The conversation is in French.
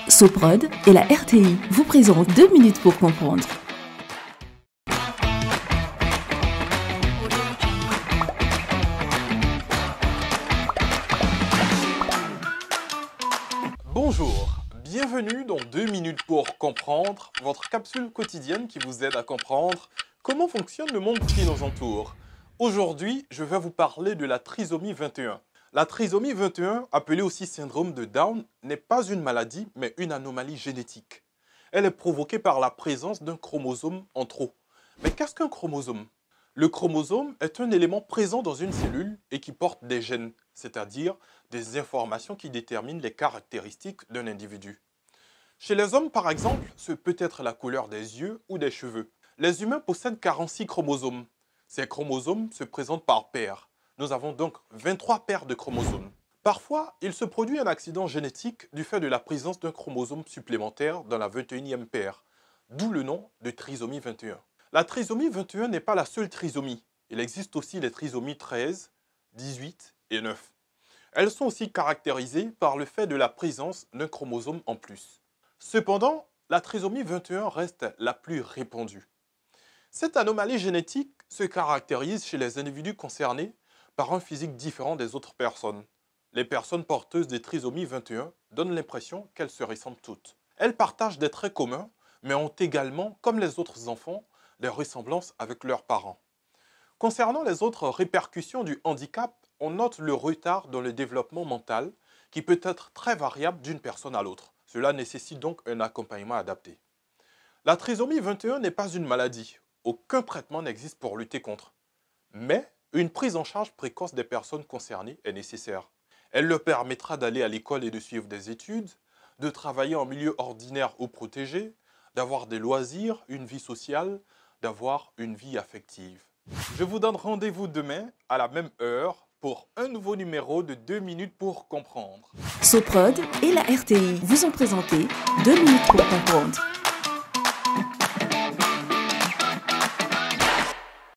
Soprod et la RTI vous présentent 2 minutes pour comprendre. Bonjour, bienvenue dans 2 minutes pour comprendre, votre capsule quotidienne qui vous aide à comprendre comment fonctionne le monde qui nous entoure. Aujourd'hui, je vais vous parler de la trisomie 21. La trisomie 21, appelée aussi syndrome de Down, n'est pas une maladie, mais une anomalie génétique. Elle est provoquée par la présence d'un chromosome en trop. Mais qu'est-ce qu'un chromosome? Le chromosome est un élément présent dans une cellule et qui porte des gènes, c'est-à-dire des informations qui déterminent les caractéristiques d'un individu. Chez les hommes, par exemple, ce peut être la couleur des yeux ou des cheveux. Les humains possèdent 46 chromosomes. Ces chromosomes se présentent par paires. Nous avons donc 23 paires de chromosomes. Parfois, il se produit un accident génétique du fait de la présence d'un chromosome supplémentaire dans la 21e paire, d'où le nom de trisomie 21. La trisomie 21 n'est pas la seule trisomie. Il existe aussi les trisomies 13, 18 et 9. Elles sont aussi caractérisées par le fait de la présence d'un chromosome en plus. Cependant, la trisomie 21 reste la plus répandue. Cette anomalie génétique se caractérise chez les individus concernés par un physique différent des autres personnes. Les personnes porteuses de trisomie 21 donnent l'impression qu'elles se ressemblent toutes. Elles partagent des traits communs, mais ont également, comme les autres enfants, des ressemblances avec leurs parents. Concernant les autres répercussions du handicap, on note le retard dans le développement mental qui peut être très variable d'une personne à l'autre. Cela nécessite donc un accompagnement adapté. La trisomie 21 n'est pas une maladie. Aucun traitement n'existe pour lutter contre. Mais une prise en charge précoce des personnes concernées est nécessaire. Elle leur permettra d'aller à l'école et de suivre des études, de travailler en milieu ordinaire ou protégé, d'avoir des loisirs, une vie sociale, d'avoir une vie affective. Je vous donne rendez-vous demain à la même heure pour un nouveau numéro de 2 minutes pour comprendre. Soprod et la RTI vous ont présenté 2 minutes pour comprendre.